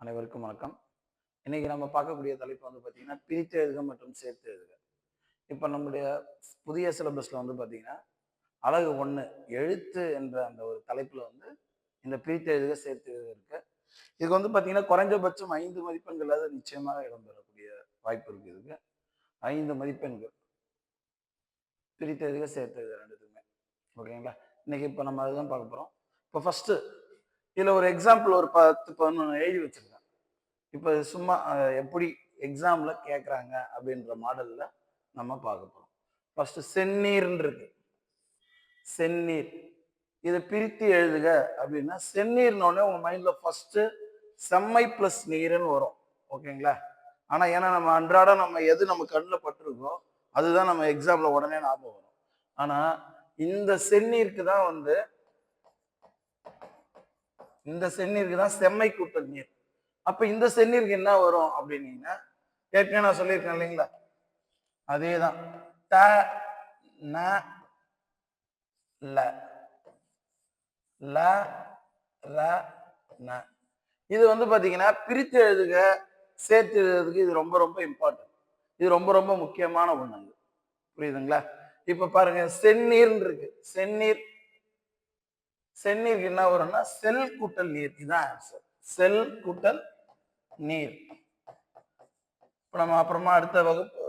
அனைவருக்கும் வணக்கம். இன்னைக்கு நம்ம பார்க்கக்கூடிய தலைப்பு வந்து பார்த்தீங்கன்னா, பிரித்து எழுதுக மற்றும் சேர்த்து எழுதுக. இப்ப நம்முடைய புதிய சிலபஸ்ல வந்து பார்த்தீங்கன்னா, அலகு 1 எழுத்து என்ற அந்த ஒரு தலைப்புல வந்து இந்த பிரித்து எழுதுக, சேர்த்து எழுதுக இருக்கு. இதுக்கு வந்து பார்த்தீங்கன்னா, குறைஞ்சபட்சம் 5 மதிப்பெண்களாவது நிச்சயமாக இடம்பெறக்கூடிய வாய்ப்பு இருக்கு இதுக்கு. 5 மதிப்பெண்கள். பிரித்து எழுதுக, சேர்த்து எழுதுக 2த்துக்குமே. ஓகேங்களா? இன்னைக்கு இப்ப நம்ம அதுதான் பார்க்க போறோம். இப்ப ஃபர்ஸ்ட் இதுல ஒரு எக்ஸாம்பிள் ஒரு 10, 11 எழுதி வச்சிருக்கேன். இப்ப சும்மா எப்படி எக்ஸாம்ல கேட்கறாங்க அப்படின்ற மாடல்ல நம்ம பார்க்க போறோம். ஃபர்ஸ்ட் செந்நீர்ன்னு இருக்கு. செந்நீர். இதை பிரித்து எழுதுக அப்படின்னா செந்நீர்னோடனே உங்க மைண்ட்ல ஃபர்ஸ்ட் செம்மை பிளஸ் நீர்னு வரும். ஓகேங்களா? ஆனா ஏன்னா நம்ம அன்றாடம் நம்ம எது நம்ம கண்ணில் பட்டிருக்கோ அதுதான் நம்ம எக்ஸாம்ல உடனே ஞாபகம் வரும். ஆனா இந்த செந்நீருக்கு தான் வந்து செம்மை கூட்டல் நீர். அப்ப இந்த செந்நீருக்கு என்ன வரும் அப்படின்னீங்கன்னா ஏற்கனவே நான் சொல்லியிருக்கேன் இல்லைங்களா, அதேதான் த ந ல ல ர ந. இது வந்து பாத்தீங்கன்னா பிரித்து எழுதுக சேர்த்து எழுதுறதுக்கு இது ரொம்ப ரொம்ப இம்பார்ட்டன்ட். இது ரொம்ப ரொம்ப முக்கியமான ஒண்ணு. புரியுதுங்களா? இப்ப பாருங்க செந்நீர்ன்னு இருக்கு. செந்நீருக்கு என்ன வரும்னா செல் கூட்டல் நீர். இதுதான் ஆன்சர். செல் கூட்டல் நீர். இப்ப நம்ம அப்புறமா அடுத்த வகுப்பு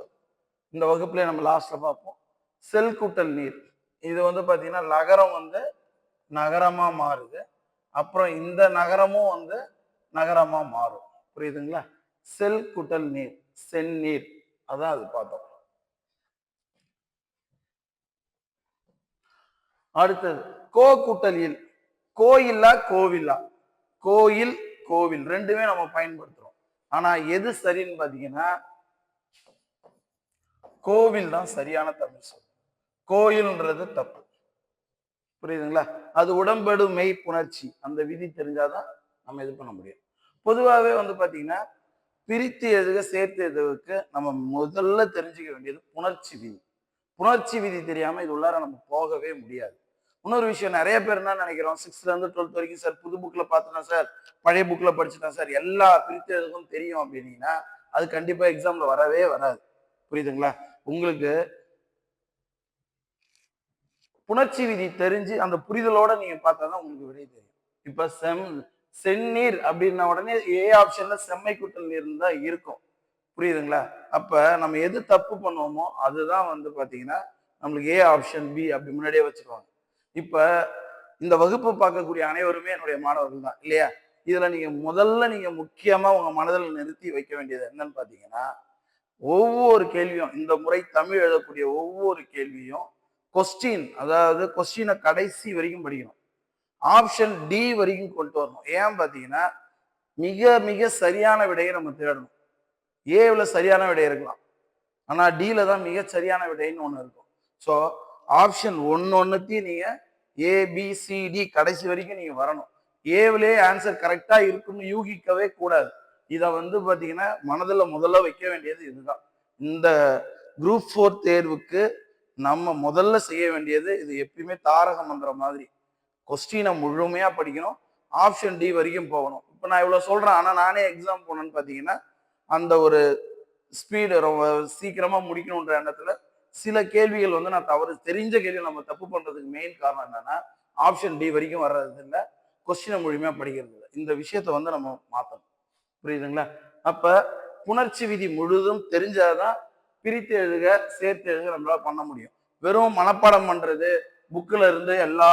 இந்த வகுப்புல நம்ம லாஸ்ட்ல பார்ப்போம். செல் கூட்டல் நீர். இது வந்து பாத்தீங்கன்னா நகரம் வந்து நகரமா மாறுது. அப்புறம் இந்த நகரமும் வந்து நகரமா மாறும். புரியுதுங்களா? செல் கூட்டல் நீர், செந்நீர். அதான் அது பார்த்தோம். அடுத்தது கோ கூட்டல் இல். கோயிலா கோவிலா? கோயில் கோவில் ரெண்டுமே நம்ம பயன்படுத்துறோம். ஆனா எது சரின்னு பாத்தீங்கன்னா கோவில் தான் சரியான தமிழ் சொல். கோயில்ன்றது தப்பு. புரியுதுங்களா? அது உடம்படு மெய் புணர்ச்சி. அந்த விதி தெரிஞ்சாதான் நம்ம இது பண்ண முடியும். பொதுவாகவே வந்து பாத்தீங்கன்னா பிரித்து எழுதுக சேர்த்து எழுதுவதற்கு நம்ம முதல்ல தெரிஞ்சுக்க வேண்டியது புணர்ச்சி விதி. புணர்ச்சி விதி தெரியாம இது உள்ளார நம்ம போகவே முடியாது. இன்னொரு விஷயம், நிறைய பேர் என்ன நினைக்கிறோம், 6th இருந்து 12th வரைக்கும் சார் புது புக்ல பார்த்துட்டேன் சார், பழைய புக்ல படிச்சுட்டேன் சார், எல்லா பிரித்து எழுதுக்கும் தெரியும் அப்படின்னீங்கன்னா அது கண்டிப்பா எக்ஸாம்ல வரவே வராது. புரியுதுங்களா? உங்களுக்கு புணர்ச்சி விதி தெரிஞ்சு அந்த புரிதலோட நீங்க பார்த்தாதான் உங்களுக்கு விடை தெரியும். இப்ப செந்நீர் அப்படின்ன உடனே ஏ ஆப்ஷன்ல செம்மை கூட்டல் நீர் தான் இருக்கும். புரியுதுங்களா? அப்ப நம்ம எது தப்பு பண்ணுவோமோ அதுதான் வந்து பாத்தீங்கன்னா நம்மளுக்கு ஏ ஆப்ஷன், பி அப்படி முன்னாடியே வச்சிருவாங்க. இப்ப இந்த வகுப்பு பார்க்கக்கூடிய அனைவருமே என்னுடைய மாணவர்கள் தான் இல்லையா? இதுல நீங்க முக்கியமா உங்க மனதில் நிறுத்தி வைக்க வேண்டியது என்னன்னு பாத்தீங்கன்னா, ஒவ்வொரு கேள்வியும் இந்த முறை தமிழ் எழுதக்கூடிய ஒவ்வொரு கேள்வியும் கொஸ்டின், அதாவது கொஸ்டினை கடைசி வரைக்கும் படிக்கணும். ஆப்ஷன் டி வரைக்கும் கொண்டு வரணும். ஏன் பாத்தீங்கன்னா மிக மிக சரியான விடையை நம்ம தேடணும். ஏல சரியான விடை இருக்கலாம், ஆனா டில தான் மிக சரியான விடைன்னு ஒண்ணு இருக்கும். ஸோ ஆப்ஷன் ஒன்னுத்தையும் நீங்க ஏபிசிடி கடைசி வரைக்கும் நீங்க வரணும். ஏவிலே ஆன்சர் கரெக்டா இருக்குன்னு யூகிக்கவே கூடாது. இதை வந்து பாத்தீங்கன்னா மனதில் முதல்ல வைக்க வேண்டியது இதுதான். இந்த குரூப் 4 தேர்வுக்கு நம்ம முதல்ல செய்ய வேண்டியது இது. எப்பயுமே தாரக மந்திரம் மாதிரி கொஸ்டினை முழுமையா படிக்கணும், ஆப்ஷன் டி வரைக்கும் போகணும். இப்ப நான் இவ்வளவு சொல்றேன், ஆனா நானே எக்ஸாம் போனேன்னு பாத்தீங்கன்னா அந்த ஒரு ஸ்பீடு ரொம்ப சீக்கிரமா முடிக்கணுன்ற எண்ணத்துல சில கேள்விகள் வந்து நான் தவறு, தெரிஞ்ச கேள்வி நம்ம தப்பு பண்றதுக்கு மெயின் காரணம் என்னன்னா ஆப்ஷன் டி வரைக்கும் வர்றது இல்லை, கொஸ்டினை முழுமையா படிக்கிறது இல்லை. இந்த விஷயத்த வந்து நம்ம மாத்தணும். புரியுதுங்களா? அப்ப புணர்ச்சி விதி முழுதும் தெரிஞ்சாதான் பிரித்து எழுதுக சேர்த்து எழுதுக நம்மளால பண்ண முடியும். வெறும் மனப்பாடம் பண்றது, புக்கில் இருந்து எல்லா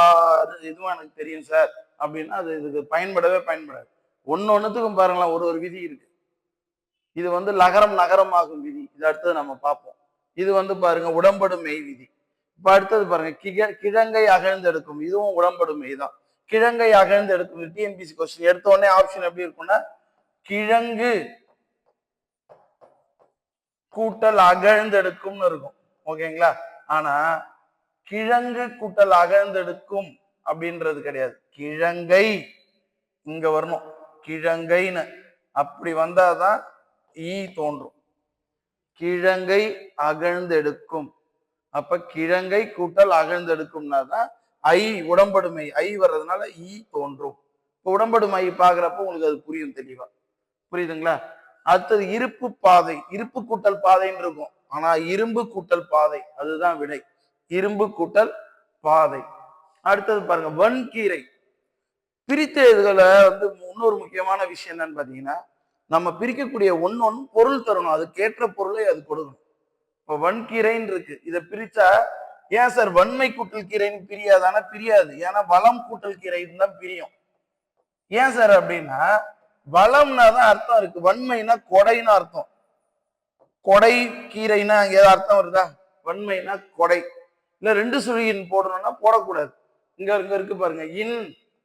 இதுவும் எனக்கு தெரியும் சார் அப்படின்னா அது இதுக்கு பயன்படாது. ஒன்னொன்னுத்துக்கும் பாருங்களேன் ஒரு ஒரு விதி இருக்கு. இது வந்து லகரம் நகரமாகும் விதி. இது அடுத்தது நம்ம பார்ப்போம். இது வந்து பாருங்க உடம்படும் மெய் விதி. இப்ப அடுத்தது பாருங்க கிழங்கை அகழ்ந்தெடுக்கும். இதுவும் உடம்படும் மெய் தான். கிழங்கை அகழ்ந்தெடுக்கும் டிஎன்பிசி கொஸ்டின் எடுத்த உடனே ஆப்ஷன் எப்படி இருக்கும்னா கிழங்கு கூட்டல் அகழ்ந்தெடுக்கும்னு இருக்கும். ஓகேங்களா? ஆனா கிழங்கு கூட்டல் அகழ்ந்தெடுக்கும் அப்படின்றது கிடையாது. கிழங்கை இங்க வரணும், கிழங்கைன்னு. அப்படி வந்தாதான் ஈ தோன்றும். கிழங்கை அகழ்ந்தெடுக்கும். அப்ப கிழங்கை கூட்டல் அகழ்ந்தெடுக்கும்னா தான் ஐ உடம்படுமை ஐ வர்றதுனால ஈ தோன்றும். இப்ப உடம்படுமை பாக்குறப்ப உங்களுக்கு அது புரியும் தெளிவா. புரியுதுங்களா? அடுத்தது இருப்பு பாதை, இருப்பு கூட்டல் பாதைன்னு இருக்கும். ஆனா இரும்பு கூட்டல் பாதை அதுதான் விடை. இரும்பு கூட்டல் பாதை. அடுத்தது பாருங்க, வன்கீரை. பிரித்த இதுகளை வந்து இன்னொரு முக்கியமான விஷயம் என்னன்னு பாத்தீங்கன்னா, நம்ம பிரிக்கக்கூடிய ஒன்னொன்னு பொருள் தரணும். அதுக்கேற்ற பொருளை அது கொடுக்கணும். இப்ப வன்கீரைன்னு இருக்கு, இதை பிரிச்சா ஏன் சார் வன்மை கூட்டல் கீரைன்னு பிரியாதானா? பிரியாது. ஏன்னா வளம் கூட்டல் கீரைன்னு தான் பிரியும். ஏன் சார் அப்படின்னா, வளம்னா தான் அர்த்தம் இருக்கு, வன்மைனா கொடைன்னு அர்த்தம். கொடை கீரைனா ஏதாவது அர்த்தம் வருதா? வன்மைனா கொடை. இல்ல ரெண்டு சுழியின் போடணும்னா போடக்கூடாது. இங்க இருக்கு பாருங்க, இன்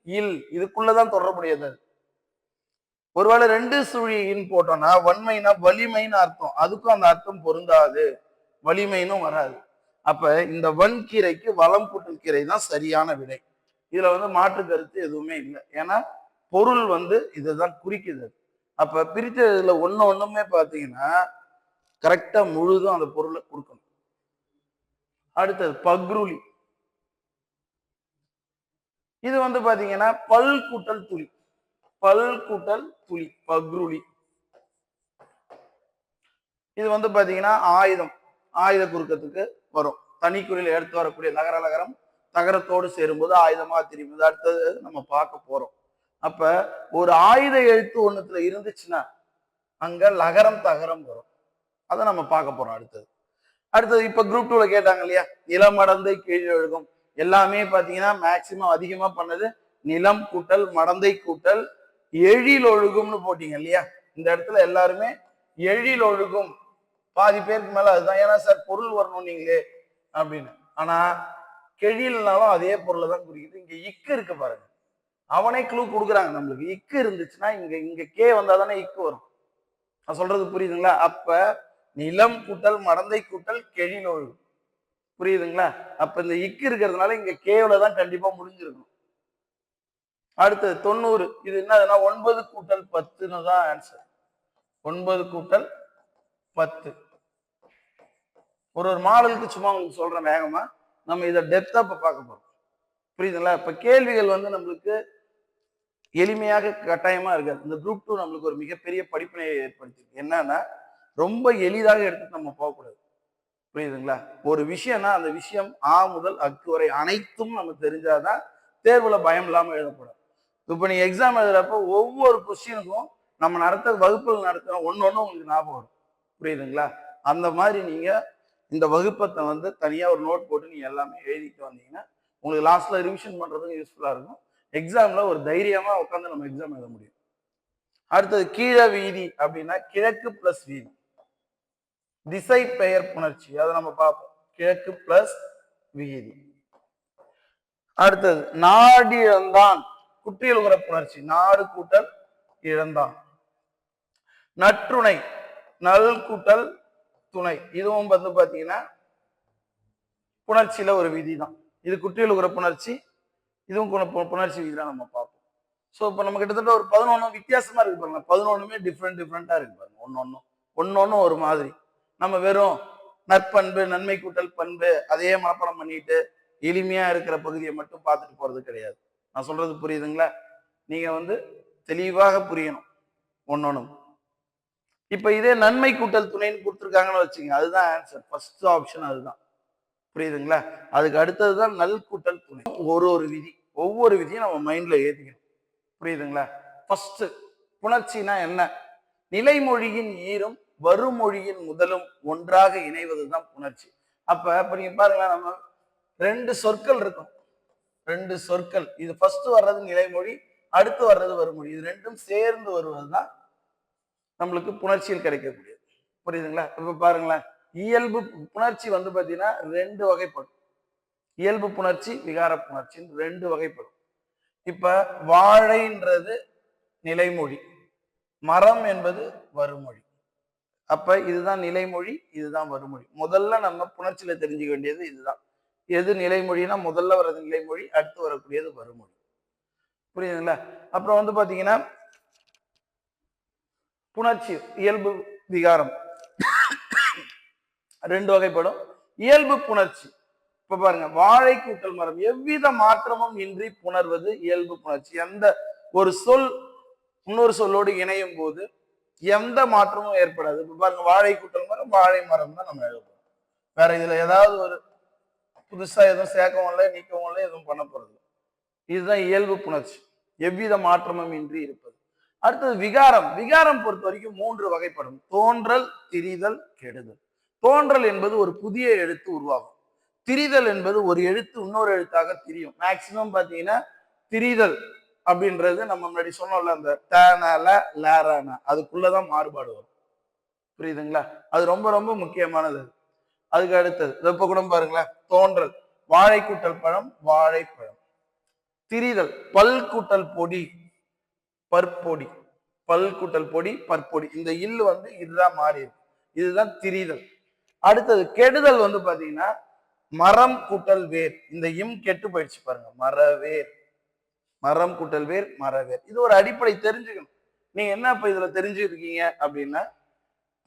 இல் இதுக்குள்ளதான் தொடர்புடையது. ஒருவேளை ரெண்டு சுழியின் போட்டோம்னா வன்மைனா வலிமைன்னு அர்த்தம், அதுக்கும் அந்த அர்த்தம் பொருந்தாது, வலிமைனும் வராது. அப்ப இந்த வன்கீரைக்கு வளம் கூட்டல் கீரை தான் சரியான விடை. இதுல வந்து மாற்று கருத்து எதுவுமே இல்லை. ஏன்னா பொருள் வந்து இதுதான் குறிக்குது. அப்ப பிரித்ததுல ஒண்ணுமே பாத்தீங்கன்னா கரெக்டா முழுதும் அந்த பொருளை கொடுக்கணும். அடுத்தது பக்ருளி. இது வந்து பாத்தீங்கன்னா பல் கூட்டல் துளி, பல் கூட்டல் துளி, பக்ருளி. இது வந்து பாத்தீங்கன்னா ஆயுதம், ஆயுத குறுக்கத்துக்கு வரும். தனிக்குறியில் எடுத்து வரக்கூடிய நகர நகரம் தகரத்தோடு சேரும்போது ஆயுதமா தெரியுது. அடுத்தது நம்ம பார்க்க போறோம். அப்ப ஒரு ஆயுத எழுத்து ஒண்ணுத்துல இருந்துச்சுன்னா அங்க லகரம் தகரம் வரும். அதை நம்ம பார்க்க போறோம் அடுத்தது. இப்ப குரூப் 2ல கேட்டாங்க இல்லையா, நிலமடந்தை கீழொழுகும். எல்லாமே பாத்தீங்கன்னா மேக்சிமம் அதிகமா பண்ணது நிலம் கூட்டல் மடந்தை கூட்டல் எழில் ஒழுகும்னு போட்டீங்க இல்லையா. இந்த இடத்துல எல்லாருமே எழில் ஒழுகும், பாதி பேருக்கு மேல அதுதான். ஏன்னா சார் பொருள் வரணும் நீங்களே அப்படின்னு. ஆனா கெழில்னாலும் அதே பொருளை தான் குறிக்குது. இங்க இக்கு இருக்கு பாருங்க, அவனே க்ளூ கொடுக்குறாங்க நம்மளுக்கு. இக்கு இருந்துச்சுன்னா இங்க கே வந்தாதானே இக்கு வரும். நான் சொல்றது புரியுதுங்களா? அப்ப நிலம் கூட்டல் மடந்தை கூட்டல் கெழில் ஒழுகும். புரியுதுங்களா? அப்ப இந்த இக்கு இருக்கிறதுனால இங்க கேவல தான் கண்டிப்பா முடிஞ்சிருக்கும். அடுத்தது 90. இது என்னதுன்னா 9 கூட்டல் 10ன்னு தான் ஆன்சர். 9 கூட்டல் 10. ஒரு மாடலுக்கு சும்மா உங்களுக்கு சொல்றேன் வேகமா. நம்ம இதை டெப்தா இப்ப பார்க்க போறோம். புரியுதுங்களா? இப்ப கேள்விகள் வந்து நம்மளுக்கு எளிமையாக கட்டாயமா இருக்காது. இந்த குரூப் 2 நம்மளுக்கு ஒரு மிகப்பெரிய படிப்பினையை ஏற்படுத்திருக்கு. என்னன்னா ரொம்ப எளிதாக எடுத்து நம்ம போகக்கூடாது. புரியுதுங்களா? ஒரு விஷயம்னா அந்த விஷயம் ஆ முதல் அக்கு வரை அனைத்தும் நம்ம தெரிஞ்சாதான் தேர்வுல பயம் இல்லாம எழுதப்படும். இப்ப நீங்க எக்ஸாம் எழுதுறப்ப ஒவ்வொரு கொஸ்டினுக்கும் நம்ம வகுப்புகள் நடத்துற ஒன்னொன்னு உங்களுக்கு ஞாபகம் வரும். புரியுதுங்களா? அந்த மாதிரி நீங்க இந்த வகுப்பத்தை வந்து தனியா ஒரு நோட் போட்டு நீங்க எல்லாமே எழுதிட்டு வந்தீங்கன்னா உங்களுக்கு லாஸ்ட்ல ரிவிஷன் பண்றதுக்கு யூஸ்ஃபுல்லா இருக்கும். எக்ஸாம்ல ஒரு தைரியமா உட்காந்து நம்ம எக்ஸாம் எழுத முடியும். அடுத்தது கீழ வீதி அப்படின்னா கிழக்கு பிளஸ் வீதி, திசை பெயர் புணர்ச்சி, அதை நம்ம பார்ப்போம். கிழக்கு பிளஸ் வீதி. அடுத்தது நாடு இழந்தான், குற்றியலுகர புணர்ச்சி, நாடு கூட்டல் இழந்தான். நற்றுணை, நல் கூட்டல் துணை, இதுவும் வந்து பாத்தீங்கன்னா புணர்ச்சியில ஒரு விதி தான். இது குற்றியலுகர புணர்ச்சி, இதுவும் புணர்ச்சி விதி தான் நம்ம பார்ப்போம். ஸோ இப்போ நம்ம கிட்டத்தட்ட ஒரு 11 வித்தியாசமா இருக்கு பாருங்க. 11மே டிஃப்ரெண்டா இருக்கு பாருங்க. ஒன்னொன்னு ஒரு மாதிரி. நம்ம வெறும் நற்பண்பு நன்மை கூட்டல் பண்பு அதையே மனப்பாடம் பண்ணிட்டு எளிமையா இருக்கிற பகுதியை மட்டும் பார்த்துட்டு போறது கிடையாது. நான் சொல்றது புரியுதுங்களா? நீங்க வந்து தெளிவாக புரியணும் ஒன்னொன்னும். இப்ப இதே நன்மை கூட்டல் துணைன்னு கொடுத்துருக்காங்கன்னு வச்சுங்க, அதுதான் ஆன்சர். ஃபர்ஸ்ட் ஆப்ஷன் அதுதான். புரியுதுங்களா? அதுக்கு அடுத்ததுதான் நல் கூட்டல் துணை. ஒரு விதி, ஒவ்வொரு விதியும் நம்ம மைண்ட்ல ஏத்திக்கணும். புரியுதுங்களா? ஃபர்ஸ்ட் புணர்ச்சினா என்ன? நிலைமொழியின் ஈரும் வருமொழியின் முதலும் ஒன்றாக இணைவதுதான் புணர்ச்சி. அப்ப நீங்க பாருங்களேன், நம்ம ரெண்டு சொற்கள் இருக்கும், ரெண்டு சொற்கள். இது ஃபர்ஸ்ட் வர்றது நிலைமொழி, அடுத்து வர்றது வருமொழி. இது ரெண்டும் சேர்ந்து வருவதுதான் நம்மளுக்கு புணர்ச்சியில் கிடைக்கக்கூடியது. புரியுதுங்களா? இப்ப பாருங்களேன், இயல்பு புணர்ச்சி வந்து பாத்தீங்கன்னா ரெண்டு வகைப்படும். இயல்பு புணர்ச்சி விகார புணர்ச்சி ரெண்டு வகைப்படும். இப்ப வாழைன்றது நிலைமொழி, மரம் என்பது வருமொழி. அப்ப இதுதான் நிலைமொழி, இதுதான் வருமொழி. முதல்ல நம்ம புணர்ச்சியில தெரிஞ்சுக்க வேண்டியது இதுதான். எது நிலைமொழினா முதல்ல வர்றது நிலைமொழி, அடுத்து வரக்கூடியது வருமொழி. புரியுதுங்களா? அப்புறம் வந்து பாத்தீங்கன்னா புணர்ச்சி இயல்பு விகாரம் ரெண்டு வகைப்படும். இயல்பு புணர்ச்சி இப்ப பாருங்க, வாழை கூட்டல் மரம் எவ்வித மாற்றமும் இன்றி புணர்வது இயல்பு புணர்ச்சி. எந்த ஒரு சொல் இன்னொரு சொல்லோடு இணையும் போது எந்த மாற்றமும் ஏற்படாது. இப்ப பாருங்க, வாழை கூட்டல் மரம் வாழை மரம் தான் நம்ம எழுதுறோம். வேற இதுல ஏதாவது ஒரு புதுசா எதுவும் சேர்க்கவும் இல்லை, நீக்கவும் இல்லை, எதுவும் பண்ண போறது. இதுதான் இயல்பு புணர்ச்சி, எவ்வித மாற்றமும் இன்றி இருப்பது. அடுத்தது விகாரம். விகாரம் பொறுத்த வரைக்கும் 3 வகைப்படும்: தோன்றல், திரிதல், கெடுதல். தோன்றல் என்பது ஒரு புதிய எழுத்து உருவாகும். திரிதல் என்பது ஒரு எழுத்து இன்னொரு எழுத்தாக திரியும். மேக்சிமம் பாத்தீங்கன்னா திரிதல் அப்படின்றது நம்ம முன்னாடி சொன்னோம்ல, அந்த டேனால லேரான அதுக்குள்ளதான் மாறுபாடு வரும். புரியுதுங்களா? அது ரொம்ப ரொம்ப முக்கியமானது. அதுக்கு அடுத்தது இப்ப கூட பாருங்களேன், தோன்றல் வாழை கூட்டல் பழம் வாழைப்பழம். திரிதல் பல் கூட்டல் பொடி பற்பொடி, பல் கூட்டல் பொடி பற்பொடி. இந்த இல்லு வந்து இதுதான் மாறி இருக்கு, இதுதான் திரிதல். அடுத்தது கெடுதல் வந்து பாத்தீங்கன்னா மரம் கூட்டல் வேர். இந்த இம் கெட்டு போயிடுச்சு பாருங்க, மரவேர். மரம் கூட்டல் வேர் மரவேர். இது ஒரு அடிப்படை தெரிஞ்சுக்கணும். நீங்க என்ன இப்ப இதுல தெரிஞ்சுருக்கீங்க அப்படின்னா,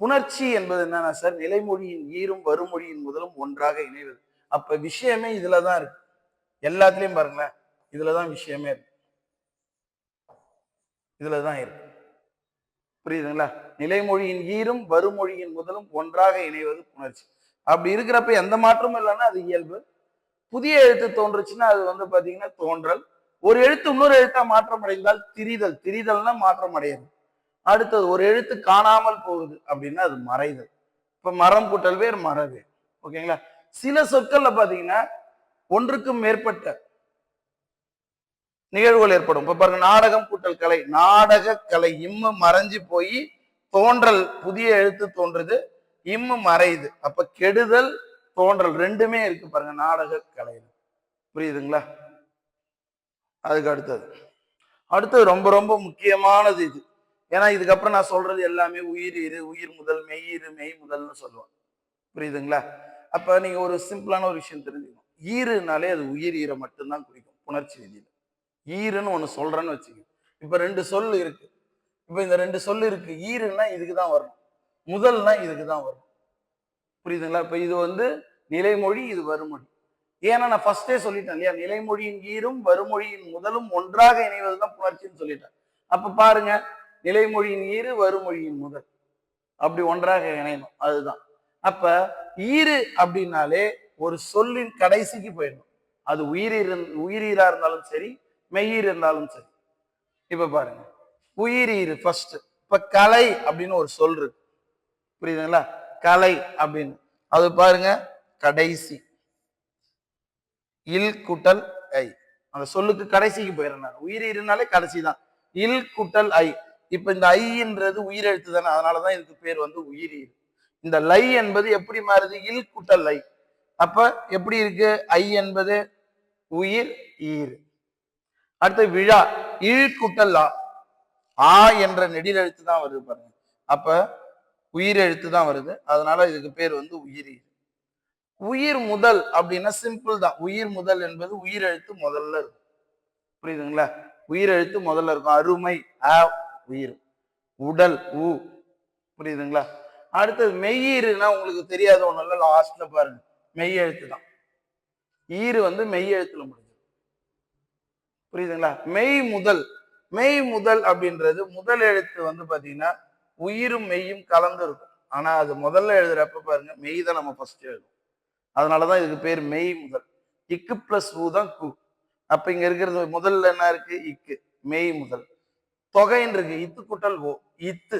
புணர்ச்சி என்பது என்னன்னா சார், நிலைமொழியின் ஈரும் வருமொழியின் முதலும் ஒன்றாக இணைவது. அப்ப விஷயமே இதுலதான் இருக்கு. எல்லாத்துலயும் பாருங்களேன், இதுலதான் விஷயமே இருக்கு, இதுலதான் இருக்கு. புரியுதுங்களா? நிலைமொழியின் ஈரும் வருமொழியின் முதலும் ஒன்றாக இணைவது புணர்ச்சி. அப்படி இருக்கிறப்ப எந்த மாற்றமும் இல்லைன்னா அது இயல்பு. புதிய எழுத்து தோன்றுச்சுன்னா அது வந்து பாத்தீங்கன்னா தோன்றல். ஒரு எழுத்து இன்னொரு எழுத்தா மாற்றம் அடைந்தால் திரிதல். திரிதல்னா மாற்றம் அடையாது. அடுத்தது ஒரு எழுத்து காணாமல் போகுது அப்படின்னா அது மறைதல். இப்ப மரம் கூட்டல் வேர் மரவேர். ஓகேங்களா? சில சொற்கள்ல பாத்தீங்கன்னா ஒன்றுக்கும் மேற்பட்ட நிகழ்வுகள் ஏற்படும். இப்ப பாருங்க, நாடகம் கூட்டல் கலை, நாடக கலை. இம்மு மறைஞ்சு போய் தோன்றல், புதிய எழுத்து தோன்றுது, இம்மு மறையுது. அப்ப கெடுதல் தோன்றல் ரெண்டுமே இருக்கு பாருங்க நாடக கலை. புரியுதுங்களா? அதுக்கு அடுத்தது ரொம்ப ரொம்ப முக்கியமானது இது. ஏன்னா இதுக்கப்புறம் நான் சொல்றது எல்லாமே உயிர் உயிர் முதல், மெய் முதல்னு சொல்லுவேன். புரியுதுங்களா? அப்ப நீங்க ஒரு சிம்பிளான ஒரு விஷயம் தெரிஞ்சுக்கணும். ஈருனாலே அது உயிர் ஈரை மட்டும்தான் குறிக்கும் புணர்ச்சி விதியில. ஈருன்னு ஒண்ணு சொல்றேன்னு வச்சுக்க. இப்ப 2 சொல் இருக்கு. இப்ப இந்த 2 சொல் இருக்கு. ஈருன்னா இதுக்குதான் வரணும், முதல்னா இதுக்குதான் வரும். புரியுதுங்களா? இப்ப இது வந்து நிலைமொழி, இது வருமொழி. ஏன்னா நான் ஃபர்ஸ்டே சொல்லிட்டேன் இல்லையா, நிலைமொழியின் ஈரும் வருமொழியின் முதலும் ஒன்றாக இணைவதுதான் புணர்ச்சின்னு சொல்லிட்டேன். அப்ப பாருங்க, நிலைமொழியின் ஈறு வருமொழியின் முதல் அப்படி ஒன்றாக இணையணும், அதுதான். அப்ப ஈறு அப்படின்னாலே ஒரு சொல்லின் கடைசிக்கு போயிடணும். அது உயிரீரா இருந்தாலும் சரி, மெய்யீர் இருந்தாலும் சரி. இப்ப பாருங்க, உயிரீறு ஃபர்ஸ்ட். இப்ப கலை அப்படின்னு ஒரு சொல் இருக்கு. புரியுதுங்களா? கலை அப்படின்னு அது பாருங்க, கடைசி இல் குட்டல் ஐ. அந்த சொல்லுக்கு கடைசிக்கு போயிடுறேன். உயிரீருனாலே கடைசி தான். இல் குட்டல் ஐ. இப்ப இந்த ஐன்றது உயிரெழுத்து தானே, அதனாலதான் இதுக்கு பேர் வந்து உயிரீர். இந்த லை என்பது எப்படி மாறுது? இல் குட்டல் ஐ. அப்ப எப்படி இருக்கு? ஐ என்பது உயிர் ஈர். அடுத்து விழா, இழ் குட்டல் ஆ. ஆ என்ற நெடில் எழுத்து தான் வருது பாருங்க. அப்ப உயிர் எழுத்து தான் வருது, அதனால இதுக்கு பேர் வந்து உயிரீர். உயிர் முதல் அப்படின்னா சிம்பிள் தான். உயிர் முதல் என்பது உயிர் எழுத்து முதல்ல இருக்கும். புரியுதுங்களா? உயிர் எழுத்து முதல்ல இருக்கும். அருமை அ உயிர், உடல் உ. புரியுதுங்களா? அடுத்தது மெய்யீருன்னா உங்களுக்கு தெரியாத ஒண்ணு இல்ல, லாஸ்ட்ல பாருங்க, மெய் எழுத்து தான். ஈறு வந்து மெய் எழுத்துல முடிஞ்சது. புரியுதுங்களா? மெய் முதல். மெய் முதல் அப்படின்றது முதல் எழுத்து வந்து பாத்தீங்கன்னா உயிரும் மெய்யும் கலந்து இருக்கும். ஆனா அது முதல்ல எழுதுறப்ப பாருங்க, மெய் தான் நம்ம ஃபர்ஸ்ட் எழுதும். அதனாலதான் இதுக்கு பேர் மெய் முதல். இக்கு பிளஸ் ஊ தான் கு. அப்ப இங்க இருக்கிறது முதல்ல என்ன இருக்கு? இக்கு, மெய் முதல். தொகைன்னு இருக்கு, இத்து குட்டல் ஓ, இத்து.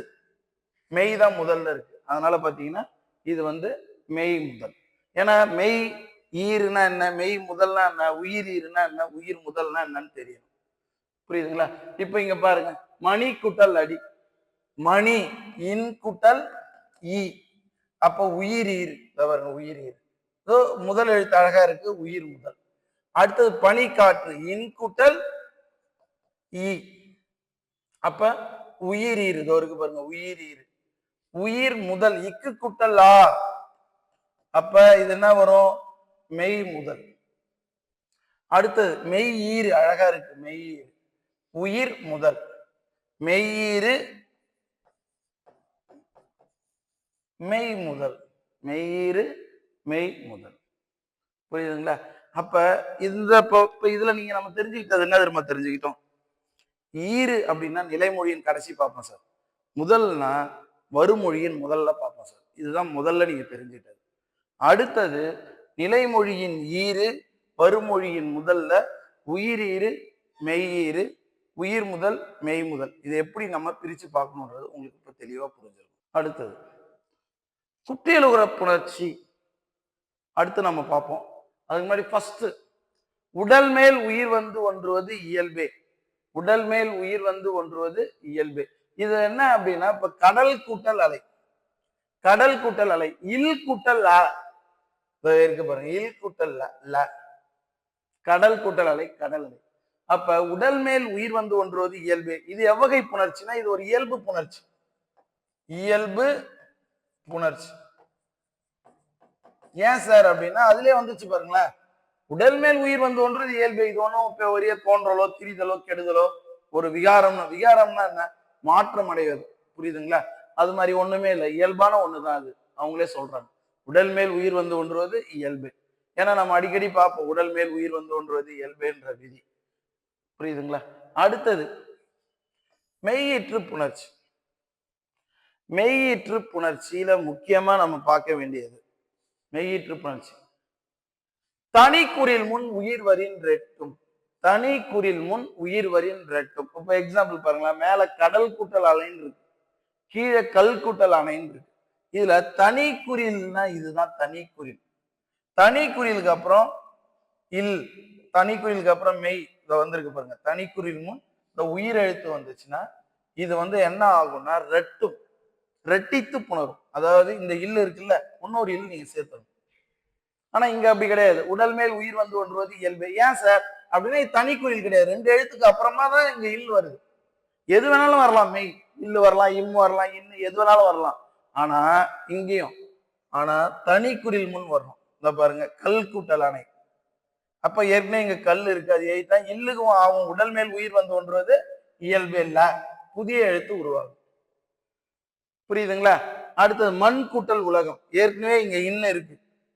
மெய் தான் முதல்ல இருக்கு, அதனால பாத்தீங்கன்னா இது வந்து மெய் முதல். ஏன்னா மெய் ஈருனா என்ன, மெய் முதல்னா என்ன, உயிர் ஈருனா என்ன, உயிர் முதல்னா என்னன்னு தெரியும். புரியுதுங்களா? இப்ப இங்க பாருங்க, மணி குட்டல் அடி. மணி இன் குட்டல் ஈ. அப்ப உயிர் ஈர் பாருங்க, உயிர் ஈர். முதல் எழுத்து அழகா இருக்கு, உயிர் முதல். அடுத்தது பனி காற்று, இன் குட்டல் ஈ. அப்ப உயிர் ஈர் இருக்கு பாருங்க, உயிர் ஈர். உயிர் முதல், இக்கு குட்டல் ஆ. அப்ப இது என்ன வரும்? மெய் முதல். அடுத்தது மெய் ஈறு அழகா இருக்கு, மெய் ஈறு. உயிர் முதல், மெய்யீறு மெய் முதல், மெய்யீறு மெய் முதல். புரியுதுங்களா? அப்ப இந்த இதுல நீங்க நம்ம தெரிஞ்சுக்கிட்டது என்ன தெரியுமா தெரிஞ்சுக்கிட்டோம்? ஈறு அப்படின்னா நிலைமொழியின் கடைசி பார்ப்போம் சார். முதல்னா வருமொழியின் முதல்ல பார்ப்போம் சார். இதுதான் முதல்ல நீங்க தெரிஞ்சுட்டது. அடுத்தது நிலைமொழியின் ஈறு, வருமொழியின் முதல்ல உயிரீறு, மெய்யீறு, உயிர் முதல் மெய் முதல். இது எப்படி நம்ம பிரிச்சு பார்க்கணுன்றது உங்களுக்கு இப்ப தெளிவா புரிஞ்சிடும். அடுத்தது சுற்றியலுகிற புணர்ச்சி அடுத்து நம்ம பார்ப்போம். அதுக்கு முன்னாடி ஃபர்ஸ்ட் உடல் மேல் உயிர் வந்து ஒன்றுவது இயல்பே. உடல் மேல் உயிர் வந்து ஒன்றுவது இயல்பே. இது என்ன அப்படின்னா, இப்ப கடல் கூட்டல் அலை, கடல் கூட்டல் அலை, இல் கூட்டல் இருக்கு பாருங்க, இல் கூட்டல் ல, கடல் கூட்டல் அலை, கடல் அலை. அப்ப உடல் மேல் உயிர் வந்து ஒன்றுவது இயல்பே. இது எவ்வகை புணர்ச்சினா, இது ஒரு இயல்பு புணர்ச்சி, இயல்பு புணர்ச்சி. ஏன் சார் அப்படின்னா அதுலயே வந்துச்சு பாருங்களேன், உடல் மேல் உயிர் வந்து ஒன்றது இயல்பு. இது ஒன்றும் பெரிய தோன்றலோ திரிதலோ கெடுதலோ ஒரு விகாரம். விகாரம்னா என்ன? மாற்றம் அடைவது. புரியுதுங்களா? அது மாதிரி ஒண்ணுமே இல்லை, இயல்பான ஒண்ணுதான் அது. அவங்களே சொல்றாங்க உடல் மேல் உயிர் வந்து ஒன்றுவது இயல்பு. ஏன்னா நம்ம அடிக்கடி பார்ப்போம் உடல் மேல் உயிர் வந்து ஒன்றுவது இயல்புன்ற விதி. புரியுதுங்களா? அடுத்தது மெய்யீற்று புணர்ச்சி. மெய்யீற்று புணர்ச்சியில முக்கியமா நம்ம பார்க்க வேண்டியது மெய்யீற்று புணர்ச்சி. தனி குறில் முன் உயிர் வரின் ரெட்டும், தனி குறில் முன் உயிர் வரின் ரெட்டும். இப்ப எக்ஸாம்பிள் பாருங்களேன், மேல கடல் கூட்டல் அலைன்னு இருக்கு, கீழே கல் கூட்டல் அணைன்னு இருக்கு. இதுல தனி குறில்னா இதுதான் தனி குறில். தனி குறிலுக்கு அப்புறம் இல், தனி குறிலுக்கு அப்புறம் மெய், இத வந்திருக்கு பாருங்க. தனி குறில் முன் இந்த உயிர் எழுத்து வந்துச்சுன்னா இது வந்து என்ன ஆகும்னா ரெட்டும், ரெட்டித்து புணரும். அதாவது இந்த இல் இருக்குல்ல, இன்னொரு இல் நீங்க சேர்த்தணும். ஆனா இங்க அப்படி கிடையாது. உடல் மேல் உயிர் வந்து ஒன்றுவது இயல்பு. ஏன் சார் அப்படின்னா இது தனி குறில் கிடையாது. ரெண்டு எழுத்துக்கு அப்புறமா தான் இங்க இல் வருது. எது வேணாலும் வரலாம், மெய் இல்லு வரலாம், இம் வரலாம், இன்னும் எது வேணாலும் வரலாம். ஆனா இங்கேயும் ஆனா தனி குறில் முன் வரணும். இந்த பாருங்க, கல் கூட்டல் அணை. அப்ப ஏற்கனவே இங்க கல் இருக்கு, அது எழுத்தா இல்லுக்கும் ஆகும். உடல் மேல் உயிர் வந்து ஒன்றுவது இயல்பு இல்ல, புதிய எழுத்து உருவாகும். புரியுதுங்களா? அடுத்தது மண் கூட்டல் உலகம். ஏற்கனவே இங்க இன்னும் இருக்கு,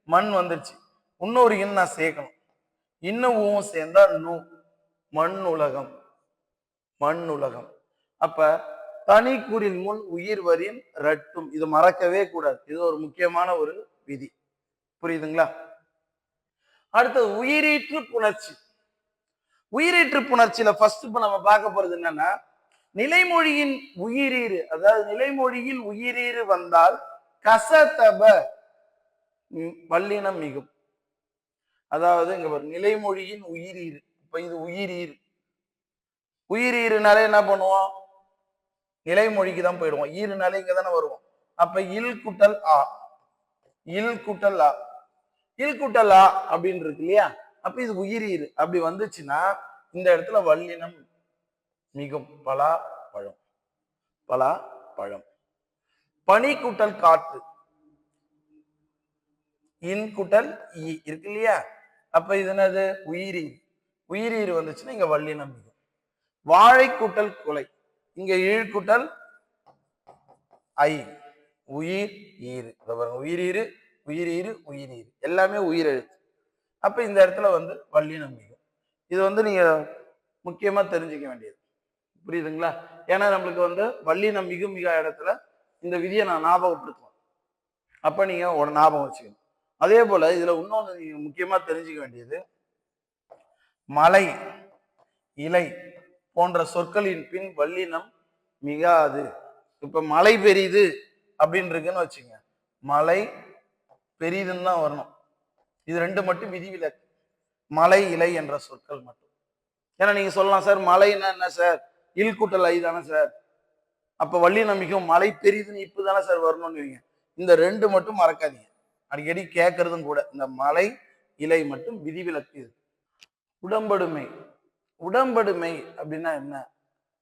மண் வந்துருச்சு, இன்னொரு இன் நான் சேர்க்கணும். இன்னும் சேர்ந்தா நூ, மண் உலகம், மண் உலகம். அப்ப தனி குறில் முன் உயிர் வரின் ரட்டும். இது மறக்கவே கூடாது, இது ஒரு முக்கியமான ஒரு விதி. புரியுதுங்களா? அடுத்தது உயிரீற்று புணர்ச்சி. உயிரீற்று புணர்ச்சியில ஃபர்ஸ்ட் இப்ப நம்ம பார்க்க போறது என்னன்னா, நிலைமொழியின் உயிரீறு, அதாவது நிலைமொழியில் உயிரீறு வந்தால் கசதப வல்லினம் மிகும். அதாவது இங்க ஒரு நிலைமொழியின் உயிரீறு, இப்ப இது உயிரீறு. உயிரீறுனாலே என்ன பண்ணுவோம்? நிலைமொழிக்கு தான் போயிடுவோம். ஈறுனாலே இங்க தானே வருவோம். அப்ப இல் குட்டல் ஆ, இல் குட்டல் ஆ, இல் குட்டல் ஆ அப்படின்னு இருக்கு இல்லையா? அப்ப இது உயிரீறு. அப்படி வந்துச்சுன்னா இந்த இடத்துல வல்லினம் மிகும். பலா பழம், பலா பழம். பனி கூட்டல் காற்று, இன் குட்டல் ஈ இருக்கு இல்லையா? அப்ப இது என்னது? உயிரீர். உயிரீர் வந்துச்சுன்னா இங்க வல்லினம் மிகும். வாழை கூட்டல் குலை, இங்க ஈழ் கூட்டல் ஐ, உயிர் ஈறு. உயிரீரு, உயிரீரு, உயிரீரு, எல்லாமே உயிர் எழுத்து. அப்ப இந்த இடத்துல வந்து வல்லினம் மிகும். இது வந்து நீங்க முக்கியமா தெரிஞ்சுக்க வேண்டியது. புரியுதுங்களா? ஏன்னா நம்மளுக்கு வந்து வல்லினம் மிகும் மிக இடத்துல இந்த விதியை நான் ஞாபகப்படுத்துவேன். அப்ப நீங்க ஒரு ஞாபகம் வச்சுக்கணும். அதே போல இதுல இன்னொன்னு நீங்க முக்கியமா தெரிஞ்சுக்க வேண்டியது, மலை, இலை போன்ற சொற்களின் பின் வல்லினம் மிகாது. இப்ப மலை பெரிது அப்படின்னு இருக்குன்னு வச்சுங்க, மலை பெரிதுன்னு தான் வரணும். இது ரெண்டு மட்டும் விதிவிலக்கு, மலை இலை என்ற சொற்கள் மட்டும். ஏன்னா நீங்க சொல்லலாம், சார் மலைன்னா என்ன சார்? இல் கூட்டல் ஐ தானே சார், அப்ப வல்லினம் மிகும், மலை பெரிதுன்னு இப்பதானே சார் வரணும்னு. இந்த ரெண்டு மட்டும் மறக்காதீங்க, அடிக்கடி கேட்கறதும் கூட. இந்த மலை இலை மட்டும் விதிவிலக்கு. இது உடம்படுமை. உடம்படுமை அப்படின்னா என்ன